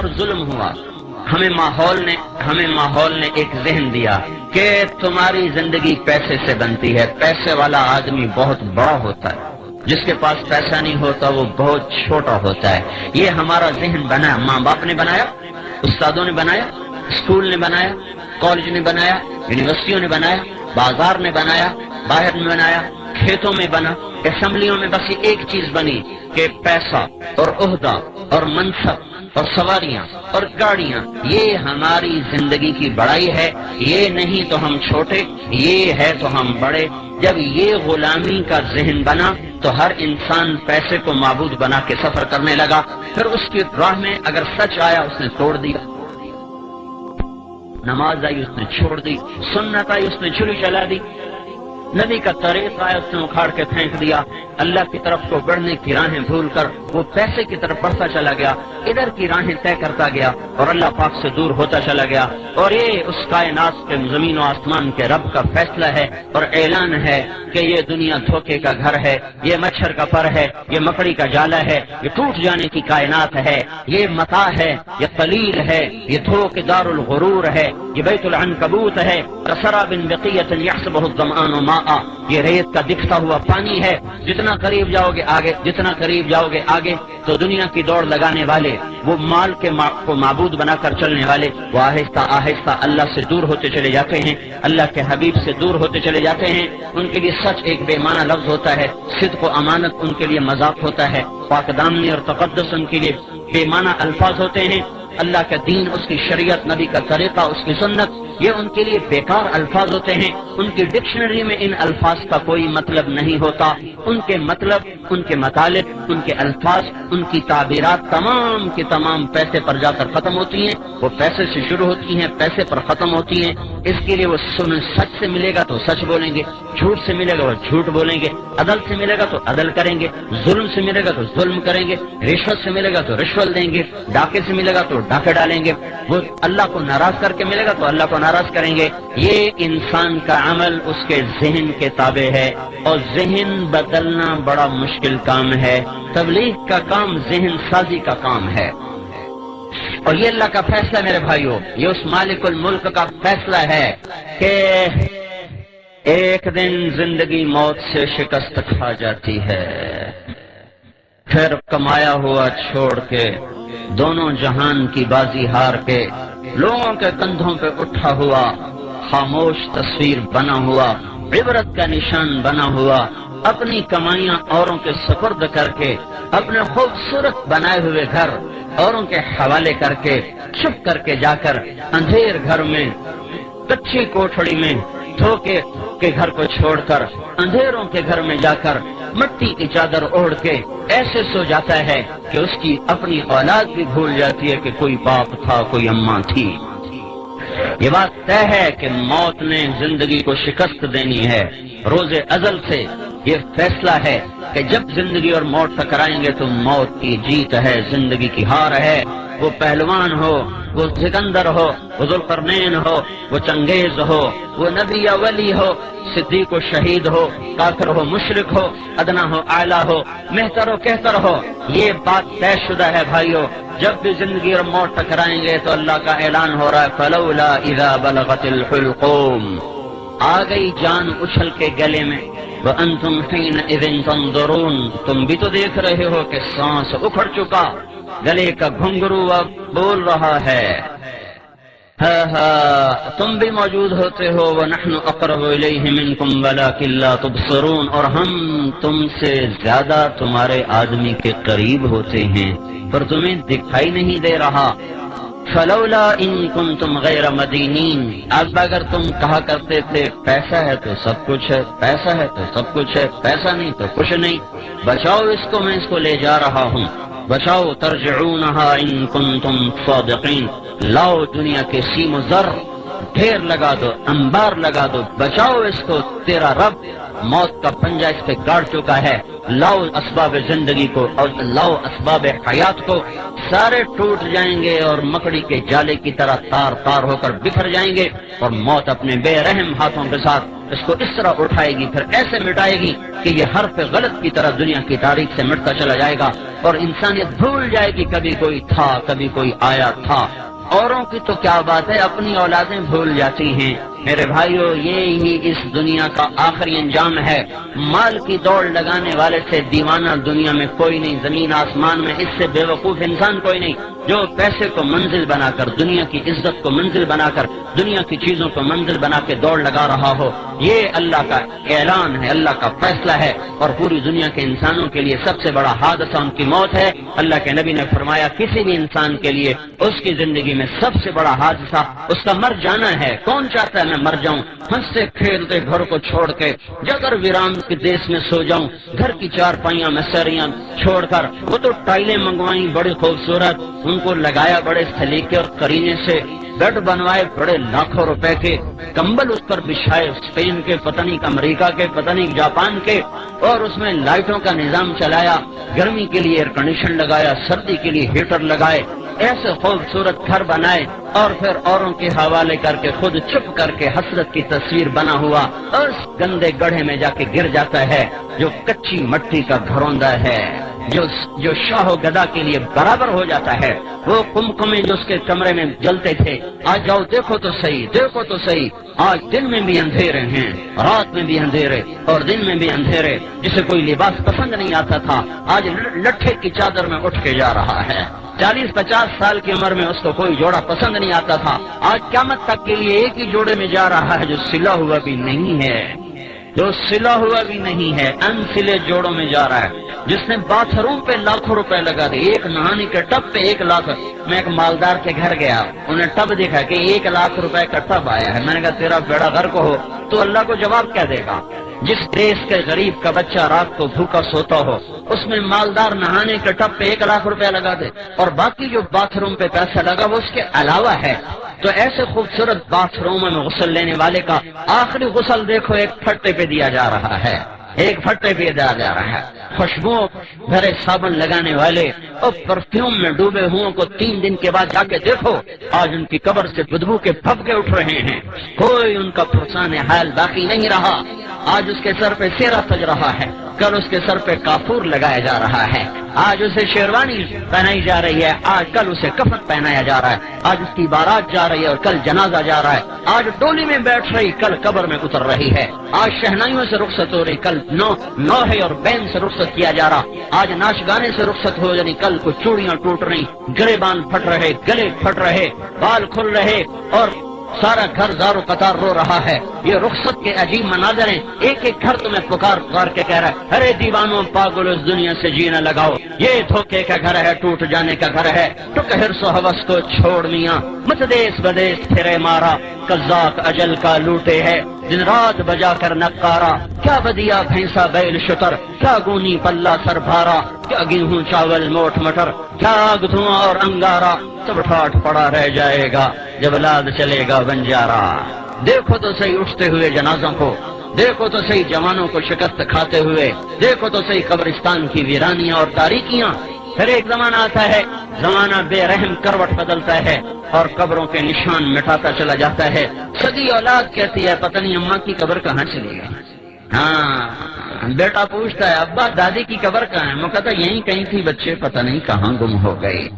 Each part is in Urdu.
وقت ظلم ہوا، ہمیں ماحول نے ایک ذہن دیا کہ تمہاری زندگی پیسے سے بنتی ہے، پیسے والا آدمی بہت بڑا ہوتا ہے، جس کے پاس پیسہ نہیں ہوتا وہ بہت چھوٹا ہوتا ہے۔ یہ ہمارا ذہن بنا، ماں باپ نے بنایا، استادوں نے بنایا، اسکول نے بنایا، کالج نے بنایا، یونیورسٹیوں نے بنایا، بازار نے بنایا، باہر میں بنایا، کھیتوں میں بنا، اسمبلیوں میں بس ایک چیز بنی کہ پیسہ اور عہدہ اور منصب اور سواریاں اور گاڑیاں، یہ ہماری زندگی کی بڑائی ہے، یہ نہیں تو ہم چھوٹے، یہ ہے تو ہم بڑے۔ جب یہ غلامی کا ذہن بنا تو ہر انسان پیسے کو معبود بنا کے سفر کرنے لگا، پھر اس کی راہ میں اگر سچ آیا اس نے توڑ دیا، نماز آئی اس نے چھوڑ دی، سنت آئی اس نے چھری چلا دی، نبی کا طریق آیا اس نے اکھاڑ کے پھینک دیا، اللہ کی طرف کو بڑھنے کی راہیں بھول کر وہ پیسے کی طرف بڑھتا چلا گیا، ادھر کی راہیں طے کرتا گیا اور اللہ پاک سے دور ہوتا چلا گیا۔ اور یہ اس کائنات کے زمین و آسمان کے رب کا فیصلہ ہے اور اعلان ہے کہ یہ دنیا دھوکے کا گھر ہے، یہ مچھر کا پر ہے، یہ مکڑی کا جالا ہے، یہ ٹوٹ جانے کی کائنات ہے، یہ متاع ہے، یہ قلیل ہے، یہ دھوکے دار الغرور ہے، یہ بیت العنکبوت ہے، کسراب بقیۃ یحسبہ الظمآن ماء، یہ ریت کا دکھتا ہوا پانی ہے۔ جتنا قریب جاؤ گے آگے تو دنیا کی دوڑ لگانے والے، وہ مال کو معبود بنا کر چلنے والے، وہ آہستہ آہستہ اللہ سے دور ہوتے چلے جاتے ہیں، اللہ کے حبیب سے دور ہوتے چلے جاتے ہیں۔ ان کے لیے سچ ایک بے معنی لفظ ہوتا ہے، صدق و امانت ان کے لیے مذاق ہوتا ہے، پاک دامنی اور تقدس ان کے لیے بے معنی الفاظ ہوتے ہیں، اللہ کا دین، اس کی شریعت، نبی کا طریقہ، اس کی سنت، یہ ان کے لیے بیکار الفاظ ہوتے ہیں۔ ان کی ڈکشنری میں ان الفاظ کا کوئی مطلب نہیں ہوتا، ان کے مطلب، ان کے مطالب، ان کے الفاظ، ان کی تعبیرات تمام کی تمام پیسے پر جا کر ختم ہوتی ہیں، وہ پیسے سے شروع ہوتی ہیں، پیسے پر ختم ہوتی ہیں۔ اس کے لیے وہ سچ سے ملے گا تو سچ بولیں گے، جھوٹ سے ملے گا وہ جھوٹ بولیں گے، عدل سے ملے گا تو عدل کریں گے، ظلم سے ملے گا تو ظلم کریں گے، رشوت سے ملے گا تو رشوت دیں گے، ڈاکے سے ملے گا تو ڈاکے ڈالیں گے، وہ اللہ کو ناراض کر کے ملے گا تو اللہ کو ناراض کریں گے۔ یہ انسان کا عمل اس کے ذہن کے تابع ہے، اور ذہن بدلنا بڑا مشکل کام ہے۔ تبلیغ کا کام ذہن سازی کا کام ہے، اور یہ اللہ کا فیصلہ میرے بھائیوں، یہ اس مالک الملک کا فیصلہ ہے کہ ایک دن زندگی موت سے شکست کھا جاتی ہے، پھر کمایا ہوا چھوڑ کے، دونوں جہان کی بازی ہار کے، لوگوں کے کندھوں پہ اٹھا ہوا خاموش تصویر بنا ہوا، عبرت کا نشان بنا ہوا، اپنی کمائیاں اوروں کے سپرد کر کے، اپنے خوبصورت بنائے ہوئے گھر اوروں کے حوالے کر کے، چھپ کر کے جا کر اندھیر گھر میں، کچی کوٹھڑی میں، دھوکے کے گھر کو چھوڑ کر اندھیروں کے گھر میں جا کر مٹی کی چادر اوڑھ کے ایسے سو جاتا ہے کہ اس کی اپنی اولاد بھی بھول جاتی ہے کہ کوئی باپ تھا، کوئی اماں تھی۔ یہ بات طے ہے کہ موت نے زندگی کو شکست دینی ہے، روز ازل سے یہ فیصلہ ہے کہ جب زندگی اور موت ٹکرائیں گے تو موت کی جیت ہے، زندگی کی ہار ہے۔ وہ پہلوان ہو، وہ سکندر ہو، وہ ذوالقرنین ہو، وہ چنگیز ہو، وہ نبی یا ولی ہو، صدیق و شہید ہو، کافر ہو، مشرک ہو، ادنا ہو، اعلیٰ ہو، مہتر ہو، کہتر ہو، یہ بات طے شدہ ہے بھائیو۔ جب بھی زندگی اور موت ٹکرائیں گے تو اللہ کا اعلان ہو رہا ہے فلولا اذا بلغت الحلقوم، آ گئی جان اچھل کے گلے میں، وانتم حینئذ تنظرون، تم بھی تو دیکھ رہے ہو کہ سانس اکھڑ چکا، گلے کا گھنگرو اب بول رہا ہے، تم بھی موجود ہوتے ہو، وَنَحْنُ أَقْرَبُ إِلَيْهِ مِنْكُمْ وَلَكِنْ لَا تُبْصِرُونَ، اور ہم تم سے زیادہ تمہارے آدمی کے قریب ہوتے ہیں پر تمہیں دکھائی نہیں دے رہا۔ فَلَوْلَا إِن كُنْتُمْ غَيْرَ مَدِينِينَ، اب اگر تم کہا کرتے تھے پیسہ ہے تو سب کچھ ہے، پیسہ ہے تو سب کچھ ہے، پیسہ نہیں تو کچھ نہیں، بچاؤ اس کو، میں اس کو لے جا رہا ہوں، بچاؤ، ترجعونها ان کنتم صادقین، لاؤ دنیا کے سیم و زر ڈھیر لگا دو، انبار لگا دو، بچاؤ اس کو، تیرا رب موت کا پنجہ اس پہ گاڑ چکا ہے، لاؤ اسباب زندگی کو اور لاؤ اسباب حیات کو، سارے ٹوٹ جائیں گے اور مکڑی کے جالے کی طرح تار تار ہو کر بکھر جائیں گے، اور موت اپنے بے رحم ہاتھوں کے ساتھ اس کو اس طرح اٹھائے گی، پھر ایسے مٹائے گی کہ یہ حرف غلط کی طرح دنیا کی تاریخ سے مٹتا چلا جائے گا، اور انسانیت بھول جائے گی کبھی کوئی تھا، کبھی کوئی آیا تھا۔ اوروں کی تو کیا بات ہے، اپنی اولادیں بھول جاتی ہیں۔ میرے بھائیو، یہ ہی اس دنیا کا آخری انجام ہے۔ مال کی دوڑ لگانے والے سے دیوانہ دنیا میں کوئی نہیں، زمین آسمان میں اس سے بے وقوف انسان کوئی نہیں، جو پیسے کو منزل بنا کر، دنیا کی عزت کو منزل بنا کر، دنیا کی چیزوں کو منزل بنا کے دوڑ لگا رہا ہو۔ یہ اللہ کا اعلان ہے، اللہ کا فیصلہ ہے، اور پوری دنیا کے انسانوں کے لیے سب سے بڑا حادثہ ان کی موت ہے۔ اللہ کے نبی نے فرمایا کسی بھی انسان کے لیے اس کی زندگی میں سب سے بڑا حادثہ اس کا مر جانا ہے۔ کون چاہتا ہے میں مر جاؤں؟ ہنستے کھیلتے گھر کو چھوڑ کے جگر ویران کے دیش میں سو جاؤں، گھر کی چار پائیاں میں سریاں چھوڑ کر۔ وہ تو ٹائلیں منگوائیں بڑی خوبصورت، ان کو لگایا بڑے سلیقے اور قرینے سے، بیڈ بنوائے بڑے لاکھوں روپے کے، کمبل اس پر بچھائے اسپین کے، پتہ نہیں امریکہ کے، پتہ نہیں جاپان کے، اور اس میں لائٹوں کا نظام چلایا، گرمی کے لیے ایئر کنڈیشن لگایا، سردی کے لیے ہیٹر لگائے، ایسے خوبصورت گھر بنائے، اور پھر اوروں کے حوالے کر کے خود چپ کر کے حسرت کی تصویر بنا ہوا اس گندے گڑھے میں جا کے گر جاتا ہے جو کچی مٹی کا گھروندہ ہے، جو شاہ و گدا کے لیے برابر ہو جاتا ہے۔ وہ کمکمے جو اس کے کمرے میں جلتے تھے، آج جاؤ دیکھو تو صحیح، دیکھو تو صحیح، آج دن میں بھی اندھیرے ہیں، رات میں بھی اندھیرے اور دن میں بھی اندھیرے۔ جسے کوئی لباس پسند نہیں آتا تھا، آج لٹھے کی چادر میں اٹھ کے جا رہا ہے۔ 40-50 سال کی عمر میں اس کو کوئی جوڑا پسند نہیں آتا تھا، آج قیامت تک کے لیے ایک ہی جوڑے میں جا رہا ہے جو سلا ہوا بھی نہیں ہے، جو سلا ہوا بھی نہیں ہے، ان سلے جوڑوں میں جا رہا ہے۔ جس نے باتھ روم پہ لاکھوں روپے لگا دے، ایک نہانے کے ٹب پہ 1 لاکھ۔ میں ایک مالدار کے گھر گیا، انہیں ٹب دیکھا کہ 1 لاکھ روپے کا ٹب آیا ہے۔ میں نے کہا تیرا بیڑا غرق ہو، تو اللہ کو جواب کیا دے گا؟ جس دیش کے غریب کا بچہ رات کو بھوکا سوتا ہو، اس میں مالدار نہانے کے ٹب پہ 1 لاکھ روپے لگا دے، اور باقی جو باتھ روم پہ پیسہ لگا وہ اس کے علاوہ ہے۔ تو ایسے خوبصورت باتھ روم میں غسل لینے والے کا آخری غسل دیکھو ایک پھٹے پہ دیا جا رہا ہے، ایک پھٹے پہ دیا جا رہا ہے۔ خوشبو بھرے صابن لگانے والے اور پرفیوم میں ڈوبے ہوں کو 3 دن کے بعد جا کے دیکھو، آج ان کی قبر سے بدبو کے پھبکے اٹھ رہے ہیں، کوئی ان کا پرسان حال باقی نہیں رہا۔ آج اس کے سر پہ سیرا سج رہا ہے، کل اس کے سر پہ کافور لگایا جا رہا ہے، آج اسے شیروانی پہنائی جا رہی ہے، آج کل اسے کفن پہنایا جا رہا ہے، آج اس کی بارات جا رہی ہے اور کل جنازہ جا رہا ہے، آج ڈولی میں بیٹھ رہی کل قبر میں اتر رہی ہے، آج شہنائیوں سے رخصت ہو رہی کل نوحے اور بین سے رخصت کیا جا رہا، آج ناچ گانے سے رخصت ہو جانی کل کو چوڑیاں ٹوٹ رہی، گریبان پھٹ رہے، گلے پھٹ رہے، بال کھل رہے، اور سارا گھر زار و قطار رو رہا ہے۔ یہ رخصت کے عجیب مناظر ہیں، ایک ایک گھر تمہیں پکار پکار کے کہہ رہا ہے ارے دیوانوں پاگل اس دنیا سے جینا لگاؤ، یہ دھوکے کا گھر ہے، ٹوٹ جانے کا گھر ہے، ٹک حرص و ہوس کو چھوڑ میاں، مت دیس بدیس پھرے مارا، قزاق اجل کا لوٹے ہے، دن رات بجا کر نقارا، کیا بدیا بھینسا بیل شتر، کیا گونی پلہ سر بھارا، کیا گیہوں چاول موٹ مٹر، کیا آگ دھواں اور انگارا، سب ٹھاٹ پڑا رہ جائے گا جب لاد چلے گا بنجارا۔ دیکھو تو صحیح اٹھتے ہوئے جنازوں کو، دیکھو تو صحیح جوانوں کو شکست کھاتے ہوئے، دیکھو تو صحیح قبرستان کی ویرانیاں اور تاریکیاں۔ پھر ایک زمانہ آتا ہے، زمانہ بے رحم کروٹ بدلتا ہے اور قبروں کے نشان مٹاتا چلا جاتا ہے۔ سگی اولاد کہتی ہے پتہ نہیں اماں کی قبر کہاں چلی گئی۔ ہاں، بیٹا پوچھتا ہے ابا دادی کی قبر کہاں ہے؟ وہ کہتا ہے یہیں کہیں تھی بچے، پتہ نہیں کہاں گم ہو گئی۔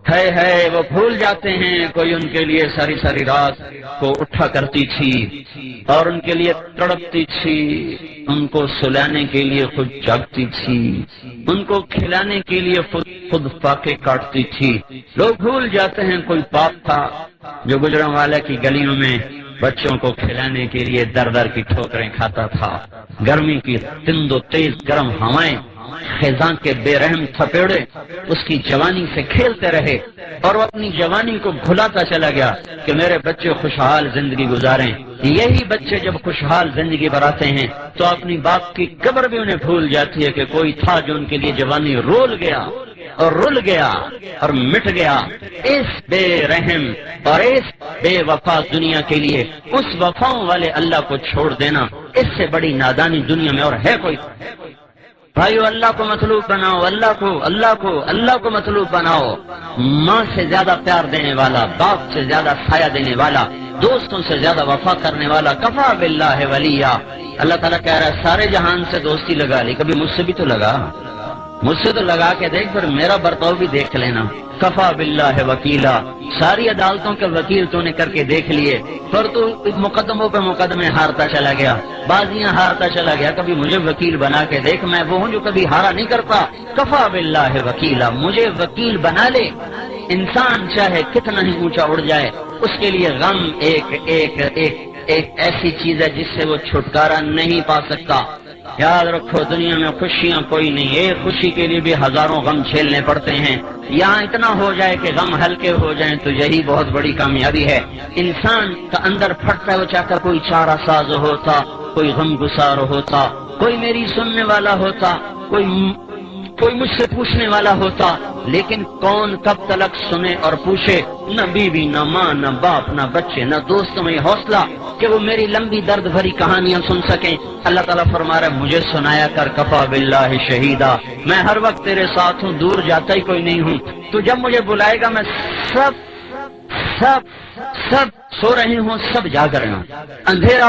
ہے وہ بھول جاتے ہیں کوئی ان کے لیے ساری ساری رات کو اٹھا کرتی تھی اور ان کے لیے تڑپتی تھی، ان کو سلانے کے لیے خود جاگتی تھی، ان کو کھلانے کے لیے خود فاقے کاٹتی تھی۔ لوگ بھول جاتے ہیں کوئی باپ تھا جو گجروں والے کی گلیوں میں بچوں کو کھلانے کے لیے در در کی ٹھوکریں کھاتا تھا، گرمی کی تند و تیز گرم ہوائیں، خزاں کے بے رحم تھپیڑے اس کی جوانی سے کھیلتے رہے اور وہ اپنی جوانی کو بھلاتا چلا گیا کہ میرے بچے خوشحال زندگی گزاریں۔ یہی بچے جب خوشحال زندگی بناتے ہیں تو اپنی باپ کی قبر بھی انہیں بھول جاتی ہے کہ کوئی تھا جو ان کے لیے جوانی رول گیا اور رل گیا اور مٹ گیا۔ اس بے رحم اور اس بے وفا دنیا کے لیے اس وفاؤں والے اللہ کو چھوڑ دینا، اس سے بڑی نادانی دنیا میں اور ہے کوئی؟ بھائیو اللہ کو مطلوب بناؤ، اللہ کو مطلوب بناؤ۔ ماں سے زیادہ پیار دینے والا، باپ سے زیادہ سایہ دینے والا دوستوں سے زیادہ وفا کرنے والا کفا باللہ ولیہ. اللہ تعالیٰ کہہ رہا ہے سارے جہان سے دوستی لگا لی، کبھی مجھ سے بھی تو لگا، مجھ سے تو لگا کے دیکھ، پھر میرا برتاؤ بھی دیکھ لینا. کفا باللہ وکیلا، ساری عدالتوں کے وکیل تو نے کر کے دیکھ لیے، پھر تو مقدموں پہ مقدمے ہارتا چلا گیا، بازیاں ہارتا چلا گیا. کبھی مجھے وکیل بنا کے دیکھ، میں وہ ہوں جو کبھی ہارا نہیں کرتا. کفا باللہ وکیلا، مجھے وکیل بنا لے. انسان چاہے کتنا ہی اونچا اڑ جائے، اس کے لیے غم ایک ایسی چیز ہے جس سے وہ چھٹکارا نہیں پا سکتا. یاد رکھو دنیا میں خوشیاں کوئی نہیں، ایک خوشی کے لیے بھی ہزاروں غم جھیلنے پڑتے ہیں. یہاں اتنا ہو جائے کہ غم ہلکے ہو جائیں تو یہی بہت بڑی کامیابی ہے. انسان کا اندر پھٹتا ہے، وہ چاہتا کوئی چارہ ساز ہوتا، کوئی غم گسار ہوتا، کوئی میری سننے والا ہوتا، کوئی مجھ سے پوچھنے والا ہوتا. لیکن کون کب تلک سنے اور پوچھے؟ نہ بیوی، نہ ماں، نہ باپ، نہ بچے، نہ دوست میں حوصلہ کہ وہ میری لمبی درد بھری کہانیاں سن سکیں. اللہ تعالیٰ فرما رہا ہے مجھے سنایا کر، کفا باللہ شہیدا، میں ہر وقت تیرے ساتھ ہوں، دور جاتا ہی کوئی نہیں ہوں. تو جب مجھے بلائے گا میں سب سو رہے ہوں، سب جاگ رہے ہوں، اندھیرا